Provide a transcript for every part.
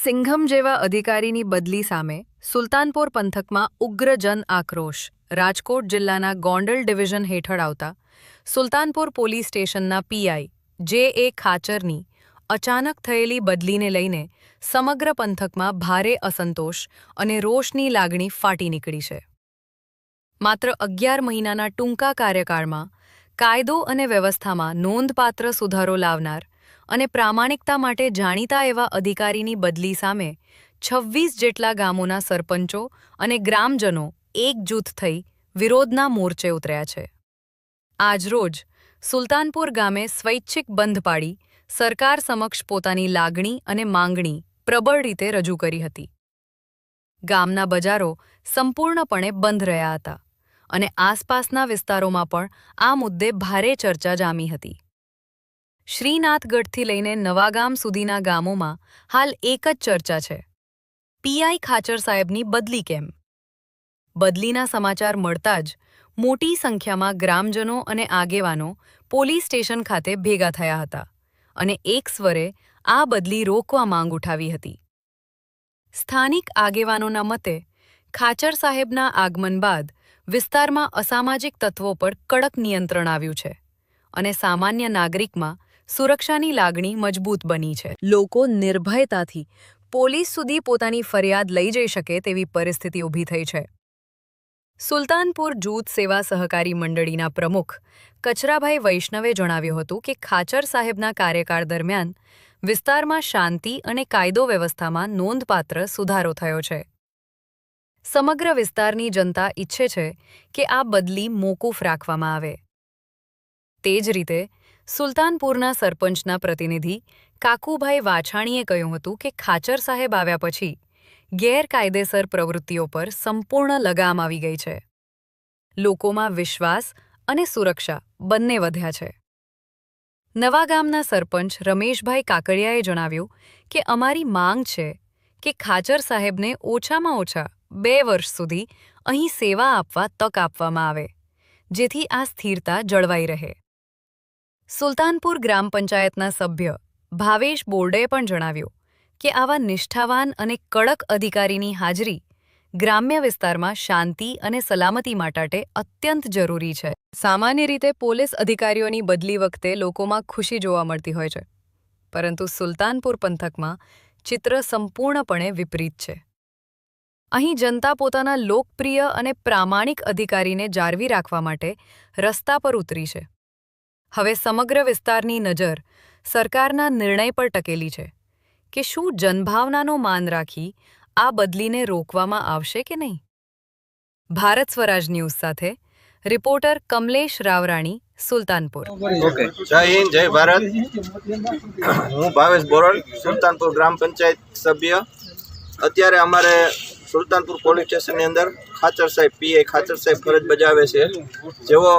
સિંઘમ જેવા અધિકારીની બદલી સામે સુલતાનપુર પંથકમાં ઉગ્ર જન આક્રોશ. રાજકોટ જિલ્લાના ગોંડલ ડિવિઝન હેઠળ આવતા સુલતાનપુર પોલીસ સ્ટેશનના પીઆઈ જે.એ. ખાચરની અચાનક થયેલી બદલીને લઈને સમગ્ર પંથકમાં ભારે અસંતોષ અને રોષની લાગણી ફાટી નીકળી છે. માત્ર 11 મહિનાના ટૂંકા કાર્યકાળમાં કાયદો અને વ્યવસ્થામાં નોંધપાત્ર સુધારો લાવનાર અને પ્રામાણિકતા માટે જાણીતા એવા અધિકારીની બદલી સામે 26 જેટલા ગામોના સરપંચો અને ગ્રામજનો એકજૂથ થઈ વિરોધના મોરચે ઉતર્યા છે. આજરોજ સુલતાનપુર ગામે સ્વૈચ્છિક બંધ પાડી સરકાર સમક્ષ પોતાની લાગણી અને માંગણી પ્રબળ રીતે રજૂ કરી હતી. ગામના બજારો સંપૂર્ણપણે બંધ રહ્યા હતા અને આસપાસના વિસ્તારોમાં પણ આ મુદ્દે ભારે ચર્ચા જામી હતી. શ્રીનાથગઢથી લઈને નવાગામ સુધીના ગામોમાં હાલ એક જ ચર્ચા છે: પીઆઈ ખાચર સાહેબની બદલી કેમ? બદલીના સમાચાર મળતા જ મોટી સંખ્યામાં ગ્રામજનો અને આગેવાનો પોલીસ સ્ટેશન ખાતે ભેગા થયા હતા અને એક સ્વરે આ બદલી રોકવા માંગ ઉઠાવી હતી. સ્થાનિક આગેવાનોના મતે ખાચર સાહેબના આગમન બાદ વિસ્તારમાં અસામાજિક તત્વો પર કડક નિયંત્રણ આવ્યું છે અને સામાન્ય નાગરિકમાં સુરક્ષાની લાગણી મજબૂત બની છે. લોકો નિર્ભયતાથી પોલીસ સુધી પોતાની ફરિયાદ લઈ જઈ શકે તેવી પરિસ્થિતિ ઊભી થઈ છે. સુલતાનપુર જૂથ સેવા સહકારી મંડળીના પ્રમુખ કચરાભાઈ વૈષ્ણવે જણાવ્યું હતું કે ખાચર સાહેબના કાર્યકાળ દરમિયાન વિસ્તારમાં શાંતિ અને કાયદો વ્યવસ્થામાં નોંધપાત્ર સુધારો થયો છે. સમગ્ર વિસ્તારની જનતા ઈચ્છે છે કે આ બદલી મોકૂફ રાખવામાં આવે. તે જ રીતે સુલતાનપુરના સરપંચના પ્રતિનિધિ કાકુભાઈ વાછાણીએ કહ્યું હતું કે ખાચર સાહેબ આવ્યા પછી ગેરકાયદેસર પ્રવૃત્તિઓ પર સંપૂર્ણ લગામ આવી ગઈ છે. લોકોમાં વિશ્વાસ અને સુરક્ષા બંને વધ્યા છે. નવાગામના સરપંચ રમેશભાઈ કાકડિયાએ જણાવ્યું કે અમારી માંગ છે કે ખાચર સાહેબને ઓછામાં ઓછા 2 વર્ષ સુધી અહીં સેવા આપવા તક આપવામાં આવે, જેથી આ સ્થિરતા જળવાઈ રહે. સુલતાનપુર ગ્રામ પંચાયતના સભ્ય ભાવેશ બોરડેએ પણ જણાવ્યું કે આવા નિષ્ઠાવાન અને કડક અધિકારીની હાજરી ગ્રામ્ય વિસ્તારમાં શાંતિ અને સલામતી માટે અત્યંત જરૂરી છે. સામાન્ય રીતે પોલીસ અધિકારીઓની બદલી વખતે લોકોમાં ખુશી જોવા મળતી હોય છે, પરંતુ સુલતાનપુર પંથકમાં ચિત્ર સંપૂર્ણપણે વિપરીત છે. અહીં જનતા પોતાના લોકપ્રિય અને પ્રામાણિક અધિકારીને જાળવી રાખવા માટે રસ્તા પર ઉતરી છે. હવે સમગ્ર વિસ્તારની નજર સરકારના નિર્ણય પર ટકેલી છે કે શું જનભાવનાનો માન રાખી આ બદલીને રોકવામાં આવશે કે નહીં. ભારત સ્વરાજ ન્યૂઝ સાથે રિપોર્ટર કમલેશ રાવરાણી, સુલતાનપુર. જય હિન્દ, જય ભારત. હું ભાવેશ બોરડ, સુલતાનપુર ગ્રામ પંચાયત સભ્ય. અત્યારે અમારે સુલતાનપુર પોલીસ સ્ટેશનની અંદર ખાચર સાહેબ પીઆઈ ખાચર સાહેબ ફરજ બજાવે છે. જેઓ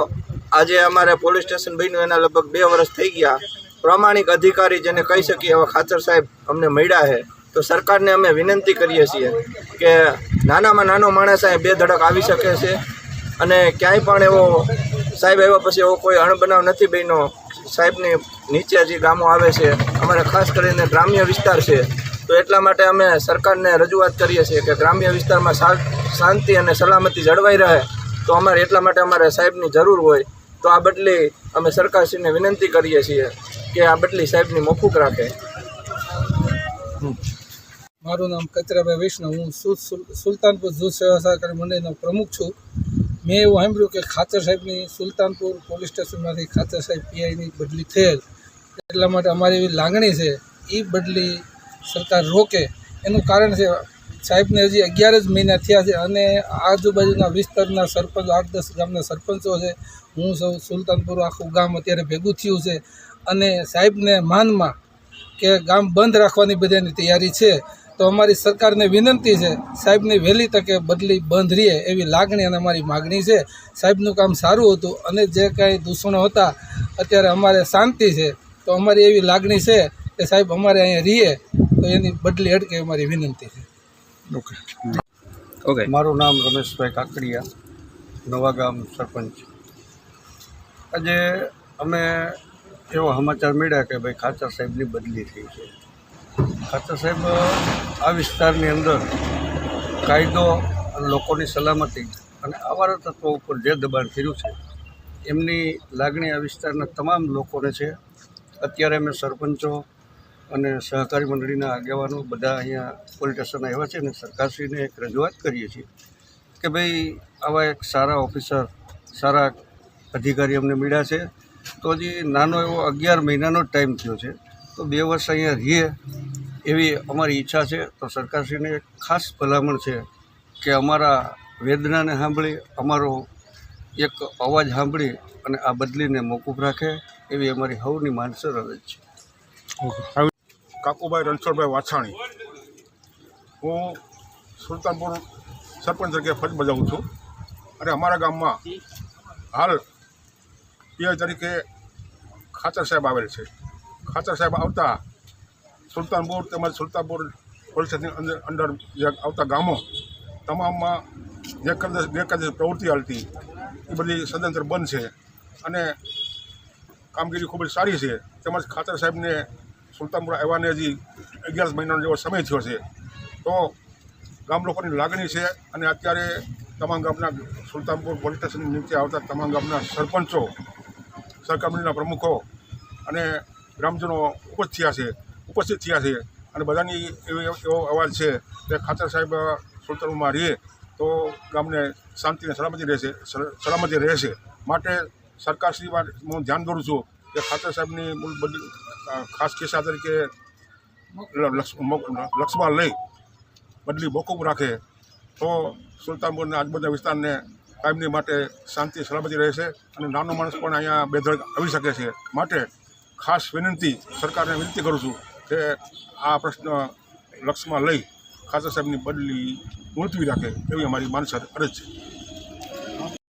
આજે અમારે પોલીસ સ્ટેશન બન્યું એના લગભગ 2 વર્ષ થઈ ગયા. પ્રામાણિક અધિકારી જેને કહી શકીએ એવા ખાચર સાહેબ અમને મળ્યા છે. તો સરકારને અમે વિનંતી કરીએ છીએ કે નાનામાં નાનો માણસ અહીં 2 ધડક આવી શકે છે અને ક્યાંય પણ એવો સાહેબ આવ્યા પછી એવો કોઈ અણબનાવ નથી બન્યો. સાહેબની નીચે જે ગામો આવે છે, અમારે ખાસ કરીને ગ્રામ્ય વિસ્તાર છે, તો એટલા માટે અમે સરકારને રજૂઆત કરીએ છીએ કે ગ્રામ્ય વિસ્તારમાં શાંતિ અને સલામતી જળવાઈ રહે. તો અમારે એટલા માટે અમારે સાહેબની જરૂર હોય. તો આ બદલી અમે સરકારશ્રીને વિનંતી કરીએ છીએ કે આ બદલી સાહેબની મોકૂફ રાખે. મારું નામ કચરાભાઈ વૈષ્ણવ, હું સુલતાનપુર જૂથ સેવા સહકારી મંડળીનો પ્રમુખ છું. મેં એવું સાંભળ્યું કે ખાચર સાહેબની સુલતાનપુર પોલીસ સ્ટેશનમાંથી ખાચર સાહેબ પીઆઈની બદલી થયેલ, એટલા માટે અમારી એવી લાગણી છે એ બદલી સરકાર રોકે. એનું કારણ છે સાહેબને હજી 11 જ મહિના થયા છે અને આજુબાજુના વિસ્તારના સરપંચ 8-10 ગામના સરપંચો છે, હું સૌ સુલતાનપુર આખું ગામ અત્યારે ભેગું થયું છે અને સાહેબને માનમાં કે ગામ બંધ રાખવાની બધાની તૈયારી છે. તો અમારી સરકારને વિનંતી છે સાહેબની વહેલી તકે બદલી બંધ રહે એવી લાગણી અને અમારી માગણી છે. સાહેબનું કામ સારું હતું અને જે કાંઈ દૂષણો હતા અત્યારે અમારે શાંતિ છે. તો અમારી એવી લાગણી છે કે સાહેબ અમારે અહીંયા રહીએ તો એની બદલી અટકે અમારી વિનંતી છે. ઓકે. મારું નામ રમેશભાઈ કાકડિયા, નવાગામ સરપંચ. આજે અમે એવો સમાચાર મળ્યા કે ભાઈ ખાચર સાહેબની બદલી થઈ છે. ખાચર સાહેબ આ વિસ્તારની અંદર કાયદો લોકોની સલામતી અને આવારા તત્વો ઉપર જે દબાણ કર્યું છે એમની લાગણી આ વિસ્તારના તમામ લોકોને છે. અત્યારે અમે સરપંચો અને સહકારી મંડળીના આગેવાનો બધા અહીંયા પોલીસ સ્ટેશન આવ્યા છે અને સરકારશ્રીને એક રજૂઆત કરીએ છીએ કે ભાઈ આવા એક સારા ઓફિસર, સારા અધિકારી અમને મળ્યા છે. તો હજી નાનો એવો 11 મહિનાનો જ ટાઈમ થયો છે, તો 2 વર્ષ અહીંયા રહીએ એવી અમારી ઈચ્છા છે. તો સરકારશ્રીને એક ખાસ ભલામણ છે કે અમારા વેદનાને સાંભળી, અમારો એક અવાજ સાંભળી અને આ બદલીને મોકૂફ રાખે એવી અમારી સૌની માનસર અરજ છે. કાકુભાઈ રણછોડભાઈ વાછાણી. હું સુલતાનપુર સરપંચ તરીકે ફરજ બજાવું છું અને અમારા ગામમાં હાલ પીઆઈ તરીકે ખાચર સાહેબ આવેલ છે. ખાચર સાહેબ આવતા સુલતાનપુર તેમજ સુલતાનપુર પોલીસ સ્ટેશન અંડર જે આવતા ગામો તમામમાં જે ગેરકાયદેસર પ્રવૃત્તિ હાલતી એ બધી સદંતર બંધ છે અને કામગીરી ખૂબ જ સારી છે. તેમજ ખાચર સાહેબને સુલતાનપુર આવ્યાને હજી 11 મહિનાનો જેવો સમય થયો છે. તો ગામ લોકોની લાગણી છે અને અત્યારે તમામ ગામના સુલતાનપુર પોલીસ સ્ટેશન નીચે આવતા તમામ ગામના સરપંચો, સરકાર મંડળીના પ્રમુખો અને ગ્રામજનો ઉપસ્થિત થયા છે અને બધાની એવો અવાજ છે કે ખાચર સાહેબ સુલતાનપુરમાં રહીએ તો ગામને શાંતિ અને સલામતી રહેશે. માટે સરકારશ્રીમાં હું ધ્યાન દોરું છું કે ખાચર સાહેબની ખાસ કિસ્સા તરીકે લક્ષમાં લઈ બદલી મોકૂફ રાખે તો સુલતાનપુરના આજુબાજુના વિસ્તારને કાયમની માટે શાંતિ સલામતી રહેશે અને નાનો માણસ પણ અહીંયા બેધડક આવી શકે છે. માટે ખાસ વિનંતી, સરકારને વિનંતી કરું છું કે આ પ્રશ્ન લક્ષમાં લઈ ખાચર સાહેબની બદલી મુલતવી રાખે એવી અમારી માનસર અરજ છે.